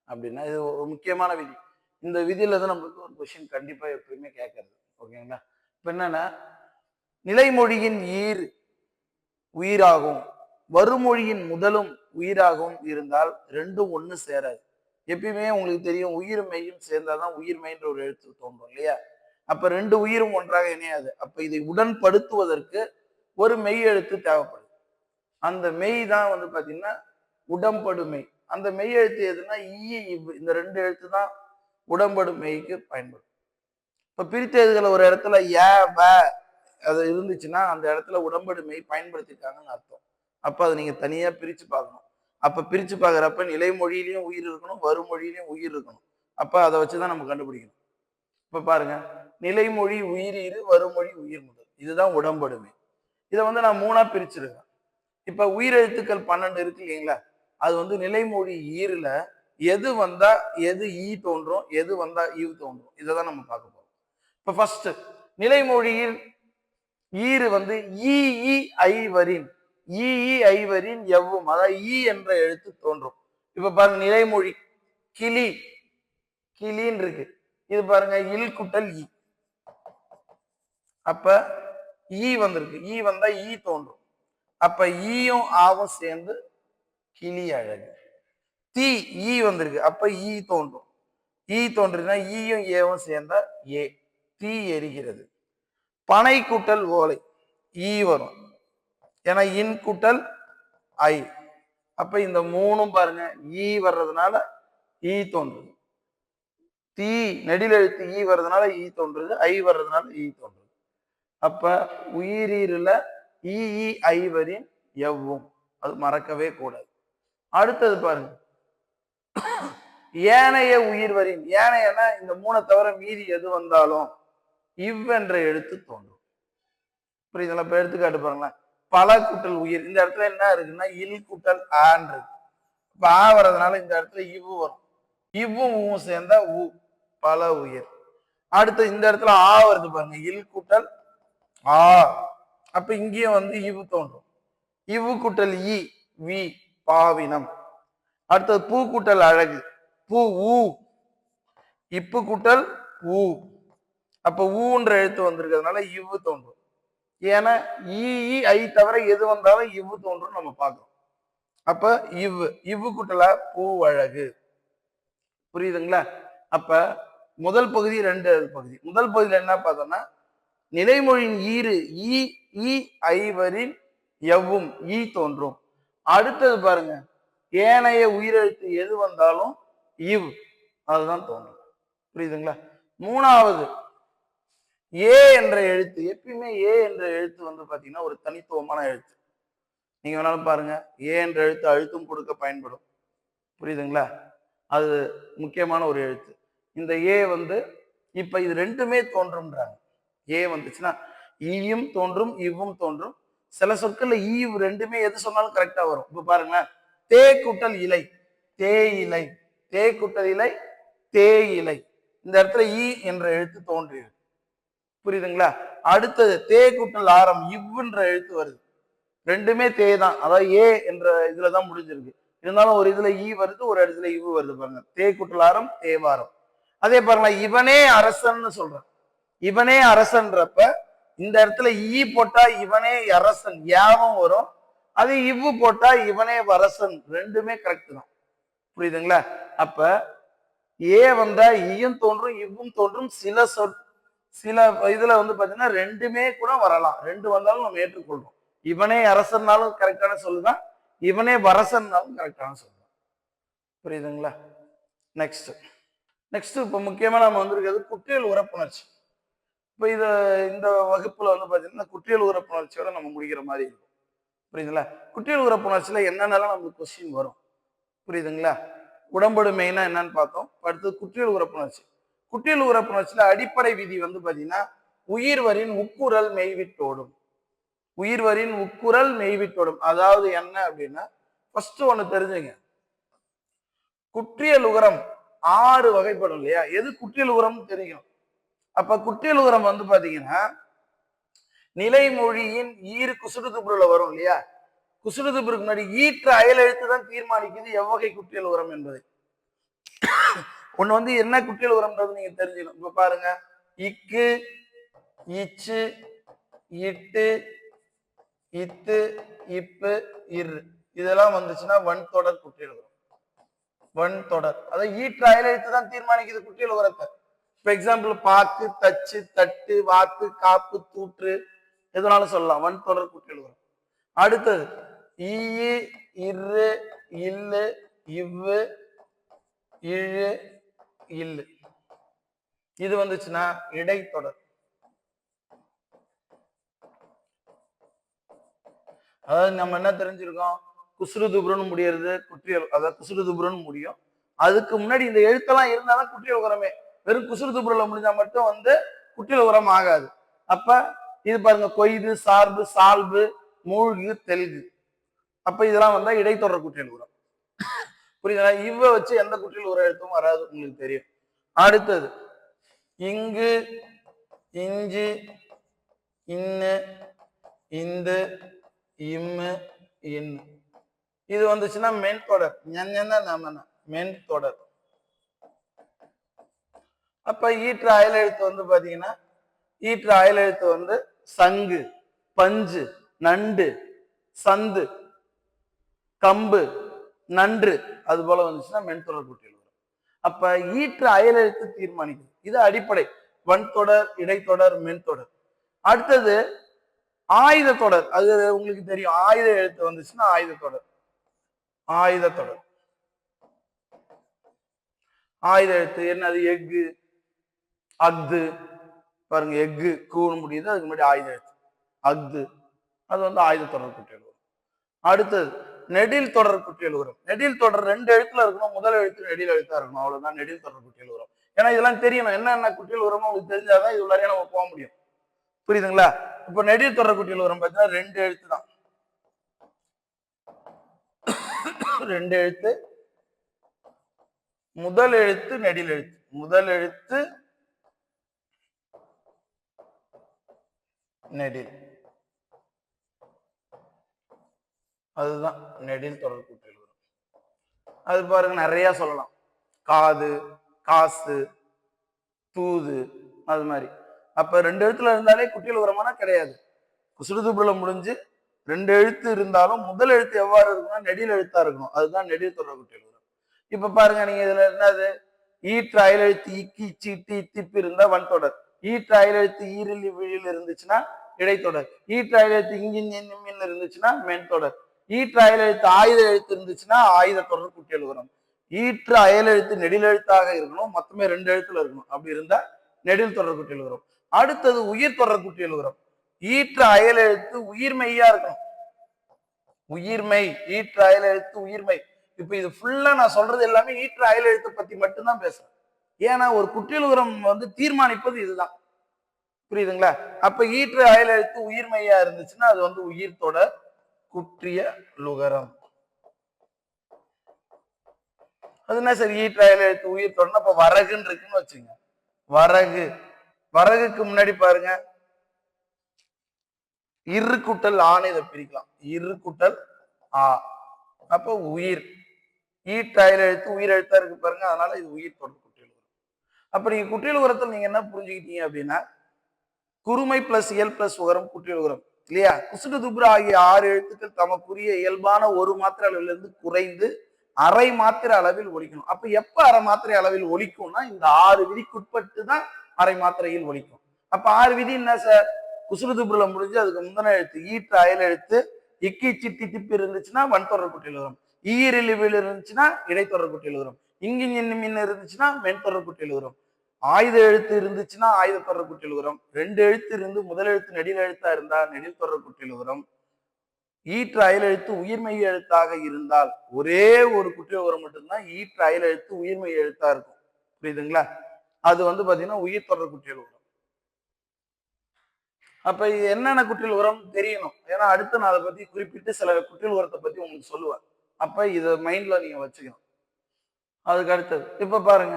அப்படின்னா இது ஒரு முக்கியமான விதி. இந்த விதியில தான் நம்மளுக்கு ஒரு கொஸ்டின் கண்டிப்பா எப்பயுமே கேட்கறது. ஓகேங்களா? இப்ப என்னன்னா, நிலைமொழியின் ஈர் உயிராகும், வருமொழியின் முதலும் உயிராகவும் இருந்தால் ரெண்டும் ஒண்ணு சேராது. எப்பயுமே உங்களுக்கு தெரியும், உயிர் மெய்யும் சேர்ந்தாதான் உயிர் மெய்ன்ற ஒரு எழுத்து தோன்றும் இல்லையா? அப்ப ரெண்டு உயிரும் ஒன்றாக இணையாது. அப்ப இதை உடன்படுத்துவதற்கு ஒரு மெய் எழுத்து தேவைப்படுது. அந்த மெய் தான் வந்து பாத்தீங்கன்னா உடம்படுமை. அந்த மெய் எழுத்து எதுனா ஈ, இந்த ரெண்டு எழுத்து தான் உடம்படு மெய்க்கு பயன்படும். இப்ப பிரித்து எழுதுகிற ஒரு இடத்துல அது இருந்துச்சுன்னா அந்த இடத்துல உடம்படு மெய் பயன்படுத்திருக்காங்கன்னு அர்த்தம். அப்ப அதை நீங்க தனியா பிரிச்சு பார்க்கணும். அப்ப பிரிச்சு பார்க்கறப்ப நிலைமொழியிலையும் உயிர் இருக்கணும், வருமொழியிலையும் உயிர் இருக்கணும். அப்ப அதை வச்சுதான் நம்ம கண்டுபிடிக்கணும். இப்ப பாருங்க, நிலைமொழி உயிரீறு, வருமொழி உயிர் முதல். இதுதான் உடம்படுமை. இதை நான் 3ஆ பிரிச்சிருக்கேன். இப்ப உயிரெழுத்துக்கள் 12 இருக்கு இல்லைங்களா? அது நிலைமொழி ஈறுல எது வந்தா எது ஈ தோன்றும், எது வந்தா ஈவு தோன்றும், இதைதான் நம்ம பார்க்க போறோம். இப்ப ஃபர்ஸ்ட் நிலைமொழியில் ஈறு ஈ ஈ ஐவரின், ஈ ஈ ஐவரின் எவ்வும், அதாவது ஈ என்ற எழுத்து தோன்றும். இப்ப பாருங்க, நிலைமொழி கிளி, கிளின்னு இருக்கு. இது பாருங்க, இல் குட்டல் ஈ. அப்ப ஈ வந்திருக்கு. ஈ வந்தா ஈ தோன்றும். அப்ப ஈயும் ஆவும் சேர்ந்து கிளி அழகு. தீ ஈ வந்திருக்கு. அப்ப ஈ தோன்றும். ஈ தோன்றுனா ஈயும் ஏவும் சேர்ந்தா ஏ, தீ எரிகிறது. பனை கூட்டல் ஓலை, ஈ வரும். ஏன்னா இன் கூட்டல் ஐ. அப்ப இந்த 3ம் பாருங்க, ஈ வர்றதுனால ஈ தோன்றுது. தீ நெடில் எழுத்து ஈ வர்றதுனால ஈ தோன்றுது, ஐ வர்றதுனால ஈ தோன்றுது. அப்ப உயிரீருல ஈ ஈ ஐவரின் எவ்வும், அது மறக்கவே கூடாது. அடுத்தது பாருங்க, ஏனைய உயிர்வரின், ஏனையனா இந்த 3 தவிர மீதி எது வந்தாலும் இவ்வென்ற எழுத்து தோன்றும். புரியுதுங்களா? இப்ப எடுத்துக்காட்டு பாருங்களேன், பல கூட்டல் உயிர். இந்த இடத்துல என்ன இருக்குன்னா இல் கூட்டல் ஆன் இருக்கு. இப்ப ஆ வர்றதுனால இந்த இடத்துல இவ்வு வரும். இவ்வும் ஊவும் சேர்ந்தா ஊ, பல உயிர். அடுத்து இந்த இடத்துல ஆ வருது பாருங்க, இல் கூட்டல் ஆ. அப்ப இங்கேயும் இவ்வு தோன்றும். இவ்வு கூட்டல் ஈ, வி, பாவினம். அடுத்தது பூ கூட்டல் அழகு, பூ ஊ. இப்பு கூட்டல் ஊ. அப்ப ஊன்ற எழுத்து வந்திருக்கிறதுனால இவ்வு தோன்றும். ஏன்னா ஈ ஐ தவிர எது வந்தாலும் இவ்வு தோன்றும் நம்ம பார்க்கிறோம். அப்ப இவ்வு கூட்டல பூ அழகு. புரியுதுங்களா? அப்ப முதல் பகுதி 2 பகுதி. முதல் பகுதியில என்ன பார்த்தோம்னா, நிலைமொழியின் ஈறு ஈ ஈ ஐவரின் எவ்வும் ஈ தோன்றும். அடுத்தது பாருங்க, ஏனைய உயிரெழுத்து எது வந்தாலும் இவ், அதுதான் தோன்றும். புரியுதுங்களா? 3வது ஏ என்ற எழுத்து, எப்பயுமே ஏ என்ற எழுத்து பாத்தீங்கன்னா ஒரு தனித்துவமான எழுத்து. நீங்க வேணாலும் பாருங்க, ஏ என்ற எழுத்து அழுத்தம் கொடுக்க பயன்படும். புரியுதுங்களா? அது முக்கியமான ஒரு எழுத்து. இந்த ஏ இப்ப இது 2மே தோன்றும்ன்றாங்க. ஏ வந்துச்சுன்னா ஈயும் தோன்றும், இவ்வும் தோன்றும். சில சொற்கள்ல ஈ 2மே எது சொன்னாலும் கரெக்டா வரும். இப்ப பாருங்களேன், தே கூட்டல் இலை, தே இலை, தே கூட்டல் இலை, தே இலை. இந்த இடத்துல ஈ என்ற எழுத்து தோன்றியது. புரியுதுங்களா? அடுத்தது தே கூட்டல் ஆரம், இவ்வுன்ற எழுத்து வருது. 2மே தே தான், அதாவது ஏ என்ற இதுலதான் முடிஞ்சிருக்கு. இருந்தாலும் ஒரு இதுல ஈ வருது, ஒரு இடத்துல இவ்வு வருது பாருங்க. தே கூட்டல் ஆரம், தேவாரம். அதே பாருங்க, இவனே அரசன் சொல்றேன். இவனே அரசன்றப்ப இந்த இடத்துல ஈ போட்டா இவனே அரசன் யாவும் வரும். அது இவ்வு போட்டா இவனே வரசன், 2மே கரெக்ட் தான். புரியுதுங்களா? அப்ப ஏ வந்தா ஈயும் தோன்றும், இவ்வும் தோன்றும். சில இதுல பாத்தீங்கன்னா 2மே கூட வரலாம். 2 வந்தாலும் நம்ம ஏற்றுக்கொள்றோம். இவனே அரசன்னாலும் கரெக்டான சொல்லுதான், இவனே வரசன்னாலும் கரெக்டான சொல்லுதான். புரியுதுங்களா? நெக்ஸ்ட் இப்ப முக்கியமா நம்ம வந்திருக்கிறது குற்றியல் உறப்புணர்ச்சி. இப்ப இந்த வகுப்புல பாத்தீங்கன்னா குற்றியல் உறப்புணர்ச்சியோட நம்ம முடிக்கிற மாதிரி இருக்கும். புரியுதுங்களா? குற்றியல் உறப்புணர்ச்சியில என்னென்னலாம் நமக்கு கொஸ்டின் வரும். புரியுதுங்களா? உடம்படு மெயினா என்னன்னு பார்த்தோம். அடுத்து குற்றியல் உறப்புணர்ச்சி. குற்றியல் உறப்புணர்ச்சியில அடிப்படை விதி பாத்தீங்கன்னா, உயிர்வரின் உட்குரல் மெய்விட்டோடும். உயிர்வரின் உட்குரல் மெய்விட்டோடும் அதாவது என்ன அப்படின்னா, ஃபர்ஸ்ட் ஒண்ணு தெரிஞ்சுங்க, குற்றியல் உகரம் 6 வகைப்படும் இல்லையா? எது குற்றியல் உகரம் தெரியும். அப்ப குற்றியல் உகரம் பாத்தீங்கன்னா, நிலைமொழியின் ஈறு குசுடுதுப்புல வரும் இல்லையா? குசுடுதுப்புக்கு முன்னாடி ஈற்ற அயல் எழுத்து தான் தீர்மானிக்குது எவ்வகை குற்றியல் உகரம் என்பதை. ஒண்ணு என்ன குற்றியல் உகரம்ன்றது நீங்க தெரிஞ்சுக்கணும். இப்ப பாருங்க, இக்கு, இச்சு, இட்டு, இத்து, இப்பு, இரு, இதெல்லாம் வந்துச்சுன்னா வன் தொடர் குற்றியல் உகரம். வன் தொடர், அதாவது ஈற்ற அயல் எழுத்து தான் தீர்மானிக்குது குற்றியல் உகரத்தை. இப்ப எக்ஸாம்பிள் பாக்கு, தச்சு, தட்டு, வாக்கு, காப்பு, தூற்று, எதனாலும் சொல்லலாம். வன் தொடர் குற்றியல் உகரம். அடுத்தது ஈ, இரு, இல்லு, இவ்வு, இழு, இல்லு. இது வந்துச்சுன்னா இடைத்தொடர். அதாவது நம்ம என்ன தெரிஞ்சிருக்கோம், குசுறு துபுருன்னு முடியறது குற்றியல், அதாவது குசுறு துபுருன்னு முடியும். அதுக்கு முன்னாடி இந்த எழுத்தெல்லாம் இருந்தாதான் குற்றியல் உரமே. வெறும் குசுறு துபுருல முடிஞ்சா மட்டும் வந்து குற்றியல் உரம் ஆகாது. அப்ப இது பாருங்க, கொய்து, சார்பு, சால்பு, மூழ்கு, தெல்கு. அப்ப இதெல்லாம் வந்தா இடைத்தொடர் குற்றியல் உரம். புரியுதா? இவ வச்சு எந்த குற்றியல் உர எழுத்தும் வராது, உங்களுக்கு தெரியும். அடுத்தது இங்கு, இஞ்சு, இன்னு, இந்து, இம்மு, இன்னு. இது வந்துச்சுன்னா மென் தொடர். மென் தொடர். அப்ப ஈற்ற அயல் எழுத்து வந்து பாத்தீங்கன்னா, ஈற்ற அயல் எழுத்து வந்து சங்கு, பஞ்சு, நண்டு, சந்து, கம்பு, நன்று, அது போல வந்துச்சுன்னா மென்தொடர் குற்றியல் வரும். அப்ப ஈற்று அயல் எழுத்து தீர்மானிக்குது. இது அடிப்படை. வன்தொடர், இடைத்தொடர், மென்தொடர். அடுத்தது ஆயுத தொடர். அது உங்களுக்கு தெரியும், ஆயுத எழுத்து வந்துச்சுன்னா ஆயுத தொடர். ஆயுத தொடர். ஆயுத எழுத்து என்னது? எஃகு, அஃது. பாருங்க, எஃகு கூணு முடியுது, அதுக்கு முன்னாடி ஆயுத எழுத்து அஃது. அது வந்து ஆயுத தொடர் குற்றியல் வரும். அடுத்தது நெடில் தொடர் குற்றியல் வரும். நெடில் தொடர் 2 எழுத்துல இருக்கணும், முதல் எழுத்து நெடில் எழுத்தா இருக்கணும், அவ்வளவுதான் நெடில் தொடர் குற்றியல் வரும். ஏன்னா இதெல்லாம் தெரியணும், என்னென்ன குற்றியல் வருமோ உங்களுக்கு தெரிஞ்சாதான் இது உள்ளாரையே நம்ம போக முடியும். புரியுதுங்களா? இப்ப நெடில் தொடர் குற்றியல் வரும் பார்த்தீங்கன்னா 2 எழுத்து தான். 2 எழுத்து. முதல் எழுத்து நெடில் எழுத்து. முதல் எழுத்து நெடில். அதுதான் நெடில் தொடர் குற்றியல் வரும். அது பாருங்க, நிறைய சொல்லலாம். காது, காசு, தூது, அது மாதிரி. அப்ப 2 எழுத்துல இருந்தாலே குற்றியல் உரமானா கிடையாது. குசுடுதுபுல முடிஞ்சு 2 எழுத்து இருந்தாலும் முதல் எழுத்து எவ்வாறு இருக்குன்னா நெடில் எழுத்தா இருக்கணும். அதுதான் நெடில் தொடர் குற்றியல் உரம். இப்ப பாருங்க, நீங்க இதுல என்னது, ஈற்று அயல் எழுத்து இக்கி, சீட்டி, திப்பு இருந்தா வன்தொடர். ஈற்று அயல் எழுத்து ஈரில் விழில் இருந்துச்சுன்னா இடைத்தொடர். ஈற்று அயல் எழுத்து இங்கின் இருந்துச்சுன்னா மென்தொடர். ஈற்று அயல் எழுத்து ஆயுத எழுத்து இருந்துச்சுன்னா ஆயுத தொடர் குற்றியல் உரம். ஈற்று அயல் எழுத்து நெடில் எழுத்தாக இருக்கணும், மொத்தமே 2 எழுத்துல இருக்கணும். அப்படி இருந்தா நெடில் தொடர் குற்றியல் உரம். அடுத்தது உயிர் தொடர் குற்றியல் உரம். ஈற்று அயல் எழுத்து உயிர்மெய்யா இருக்கணும். உயிர்மெய். ஈற்று அயல் எழுத்து உயிர்மெய். இப்ப இது ஃபுல்லா நான் சொல்றது எல்லாமே ஈற்று அயல் எழுத்தை பத்தி மட்டும்தான் பேசுறேன். ஏன்னா ஒரு குற்றியல் உரம் வந்து தீர்மானிப்பது இதுதான். புரியுதுங்களா? அப்ப ஈற்று அயல் எழுத்து உயிர்மெய்யா இருந்துச்சுன்னா அது வந்து உயிர் தொடர் குற்றிய லுகரம். அது என்ன சரி, ஈற்று அயல் எழுத்து உயிர் தொடர்னா அப்ப வரகுன்னு இருக்குன்னு வச்சுங்க. வரகு. வரகுக்கு முன்னாடி பாருங்க, இரு குட்டல் ஆன்னு இதை பிரிக்கலாம். இரு குட்டல் ஆ. அப்ப உயிர். ஈற்று அயல் எழுத்து உயிர் எழுத்தா இருக்கு பாருங்க, அதனால இது உயிர் தொடர் குற்றியல் உரம். அப்ப நீங்க குற்றியல் உரத்தில் நீங்க என்ன புரிஞ்சுக்கிட்டீங்க அப்படின்னா, குறுமை பிளஸ் இயல் பிளஸ் உகரம் குற்றியல் உரம் இல்லையா? குசுடு துப்ர ஆகிய 6 எழுத்துக்கள் தமக்குரிய இயல்பான ஒரு மாத்திரை அளவிலிருந்து குறைந்து அரை மாத்திரை அளவில் ஒலிக்கணும். அப்ப எப்ப அரை மாத்திரை அளவில் ஒலிக்கும்னா இந்த 6 விதிக்குட்பட்டு தான் அரை மாத்திரையில் ஒலிக்கும். அப்ப 6 விதி என்ன சார்? குசுடு துப்ரல முடிஞ்சு அதுக்கு முந்தின எழுத்து ஈற்று அயல் எழுத்து இக்கி சிட்டி திப்பு இருந்துச்சுன்னா வன்தொடர் குற்றியல் வரும். ஈரிழிவில் இருந்துச்சுன்னா இடைத்தொடர் குற்றியல் வரும். இங்கின் மின் இருந்துச்சுன்னா மென்தொடர் குற்றியல் வரும். ஆயுத எழுத்து இருந்துச்சுன்னா ஆயுத தொடர் குற்றியல் வரும். 2 எழுத்து இருந்து முதல் எழுத்து நெடில் எழுத்தா இருந்தா நெடில் தொடர் குற்றியல் வரும். ஈற்று அயல் எழுத்து உயிர்மெய் எழுத்தாக இருந்தால் ஒரே ஒரு குற்றியல் உரம் மட்டும்தான் ஈற்று அயல் எழுத்து உயிர்மெய் எழுத்தா இருக்கும். புரியுதுங்களா? அது வந்து பாத்தீங்கன்னா உயிர் தொடர் குற்றியல் உரம். அப்ப என்னென்ன குற்றியல் உரம் தெரியணும். ஏன்னா அடுத்து நான் அதை பத்தி குறிப்பிட்டு சில குற்றியல் உரத்தை பத்தி உங்களுக்கு சொல்லுவேன். அப்ப இதை மைண்ட்ல நீங்க வச்சுக்கணும். அதுக்கு அடுத்தது இப்ப பாருங்க,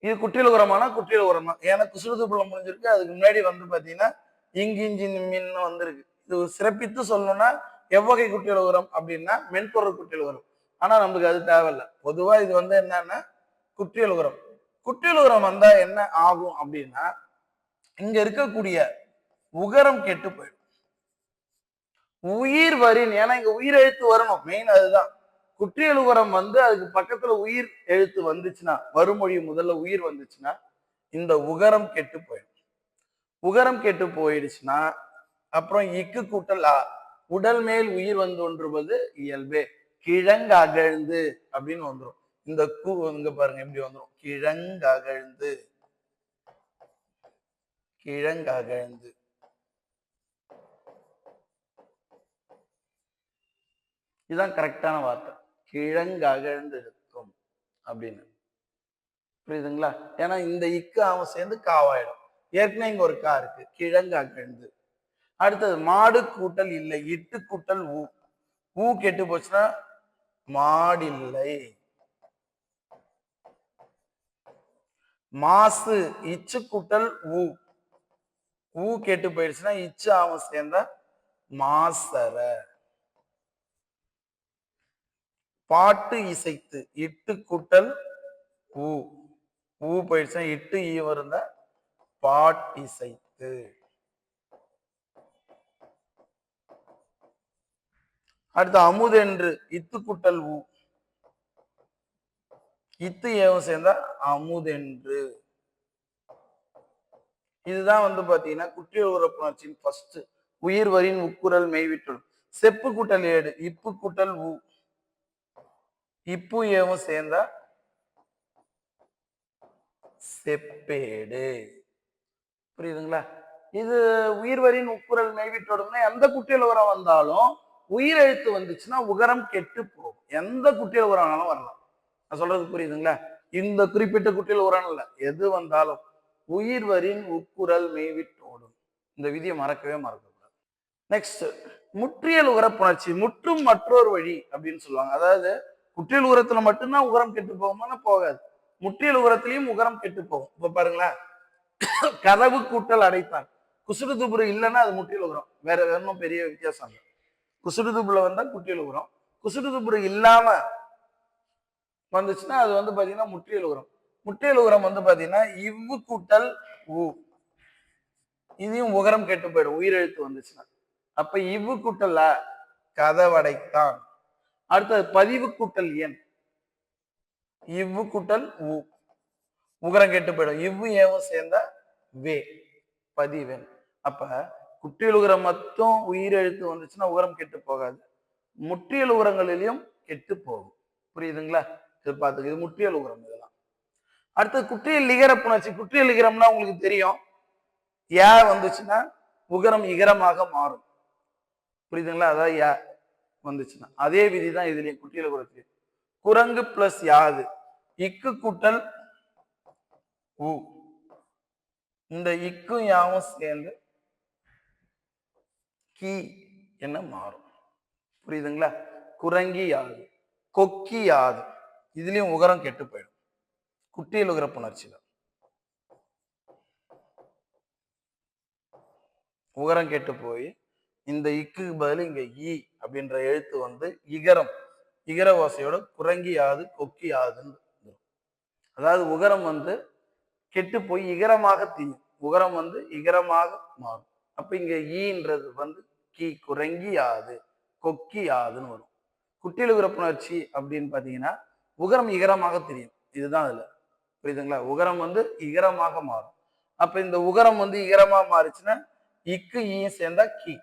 இது குற்றியல் உரமானா குற்றியல் உரம் தான். ஏன்னா குசுடுதுப்புல முடிஞ்சிருக்கு, அதுக்கு முன்னாடி வந்து பாத்தீங்கன்னா இங்கிஞ்சி மின் வந்திருக்கு. இது சிறப்பித்து சொல்லணும்னா எவ்வகை குற்றியல் உரம் அப்படின்னா மென்தொடர் குற்றியல் உரம். ஆனா நமக்கு அது தேவையில்லை. பொதுவா இது வந்து என்னன்னா குற்றியல் உரம். குற்றியல் உரம் வந்தா என்ன ஆகும் அப்படின்னா, இங்க இருக்கக்கூடிய உகரம் கெட்டு போயிடும். உயிர் வரின், ஏன்னா இங்க உயிர் எழுத்து வரணும், மெயின் அதுதான். குற்றியல் உகரம் வந்து அதுக்கு பக்கத்துல உயிர் எழுத்து வந்துச்சுன்னா, வறுமொழி முதல்ல உயிர் வந்துச்சுன்னா இந்த உகரம் கெட்டு போயிடும். உகரம் கெட்டு போயிடுச்சுன்னா அப்புறம் இக்கு கூட்டல் ஆ, உடல் மேல் உயிர் வந்து ஒன்றுவது இயல்பே, கிழங்கு அகழ்ந்து அப்படின்னு வந்துடும். இந்த கு இங்க பாருங்க எப்படி வந்துடும், கிழங்ககழ்ந்து, கிழங்ககழ்ந்து. இதுதான் கரெக்டான வார்த்தை, கிழங்ககழ்ந்து இருக்கும் அப்படின்னு. புரியுதுங்களா? ஏன்னா இந்த இக்கு அவன் சேர்ந்து காவாயிடும். ஏற்கனவே இங்க ஒரு கா இருக்கு, கிழங்கு அகழ்ந்து. அடுத்தது மாடு கூட்டல் இல்லை, இட்டு கூட்டல் ஊ. ஊ கெட்டு போச்சுன்னா மாடில்லை. மாசு இச்சு கூட்டல் ஊ. ஊ கெட்டு போயிடுச்சுன்னா இச்சு அவன் சேர்ந்த மாசர. பாட்டு இசைத்து இட்டு கூட்டல் ஊ. ஊ போயிடுச்சுன்னா இட்டு ஈவ இருந்த பாட் இசைத்து. அடுத்து அமுதென்று இத்து கூட்டல் ஊ. இத்து ஏவும் சேர்ந்தா அமுதென்று. இதுதான் வந்து பாத்தீங்கன்னா குற்றியல் உறப்புணர்ச்சியின் ஃபர்ஸ்ட். உயிர் வரின் உக்குரல் மெய்விட்டுள். செப்பு கூட்டல் ஏடு இப்பு கூட்டல் ஊ. இப்பு ஏவும் சேர்ந்தா செப்பேடு. புரியுதுங்களா? இது உயிர்வரின் உக்குரல் மெய்விட்டோடும்னா எந்த குற்றியல் உரம் வந்தாலும் உயிர் எழுத்து வந்துச்சுன்னா உகரம் கெட்டு போகும். எந்த குற்றியல் உரம்னாலும் வரலாம். நான் சொல்றது புரியுதுங்களா? இந்த குறிப்பிட்ட குற்றியல் உரம் இல்ல, எது வந்தாலும் உயிர்வரின் உக்குரல் மெய்விட்டோடும். இந்த விதியை மறக்கவே மறக்கக்கூடாது. நெக்ஸ்ட், முற்றியல் உரப்புணர்ச்சி. முற்றும் மற்றொரு வழி அப்படின்னு சொல்லுவாங்க. அதாவது குற்றியல் உரத்துல மட்டும்தான் உகரம் கெட்டு போகுமானா போகாது, முற்றியல் உரத்திலையும் உகரம் கெட்டு போகும். இப்ப பாருங்களேன், கதவு கூட்டல் அடைத்தான். குசுடு துபுரு இல்லைன்னா அது முற்றியல் உரம். வேற ஒன்றும் பெரிய வித்தியாசம் இல்லை. குசுடு துபுல வந்தா குற்றியல் உரம், குசுடு துபுரு இல்லாம வந்துச்சுன்னா அது வந்து பாத்தீங்கன்னா முற்றியல் உரம். முற்றியல் உரம் வந்து பாத்தீங்கன்னா இவ்வு கூட்டல் ஊ. இதையும் உகரம் கெட்டு போயிடும் உயிரெழுத்து வந்துச்சுன்னா. அப்ப இவ்வு கூட்டல்ல கதவடைத்தான். அடுத்தது பதிவு கூட்டல் எண். இவ்வு கூட்டல் ஊ, உகரம் கெட்டு போயிடும். இவ்வு ஏவும் சேர்ந்த வே, பதிவெண். அப்ப குற்றியல் உகரம் மட்டும் உயிரெழுத்து வந்துச்சுன்னா உகரம் கெட்டு போகாது, முற்றியல் உரங்களிலையும் கெட்டு போகும். புரியுதுங்களா? இது பார்த்துக்கு, இது முற்றியல் உகரம். இதெல்லாம் அடுத்தது குற்றியல் லிகர புணர்ச்சி. குற்றியல் லிகரம்னா உங்களுக்கு தெரியும், ஏ வந்துச்சுன்னா உகரம் இகரமாக மாறும். புரியுதுங்களா? அதாவது ஏ வந்துச்சுன்னா அதே விதிதான் இதுலயும் குற்றியல் உகரத்தில். குரங்கு பிளஸ் யாது இக்கு கூட்டல் ஊ. இந்த இக்கும் யாவும் சேர்ந்து கி என்ன மாறும். புரியுதுங்களா? குரங்கி யாது, கொக்கி யாது, இதுலயும் உகரம் கெட்டு போயிடும் குற்றியல் உகர புணர்ச்சியில. உகரம் கெட்டு போய் இந்த இக்கு பதில் இங்க ஈ அப்படின்ற எழுத்து வந்து இகரம், இகர ஓசையோட குரங்கி யாது கொக்கி யாதுன்னு. அதாவது உகரம் வந்து கெட்டு போய் இகரமாக தீயும், உகரம் வந்து இகரமாக மாறும். அப்ப இங்க ஈன்றது வந்து கி, குரங்கி யாது கொக்கி யாதுன்னு வரும். குற்றியல் உகரப்புணர்ச்சி அப்படின்னு பாத்தீங்கன்னா உகரம் இகரமாக தெரியும். இதுதான் அதுல. புரியுதுங்களா? உகரம் வந்து இகரமாக மாறும். அப்ப இந்த உகரம் வந்து இகரமா மாறுச்சுன்னா இக்கு ஈயும் சேர்ந்தா கி,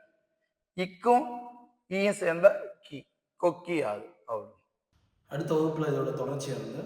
இக்கும் ஈயும் சேர்ந்தா கி, கொக்கி யாது. அவ்வளவு. அடுத்த வகுப்புல இதோட தொடர்ச்சியா இருந்து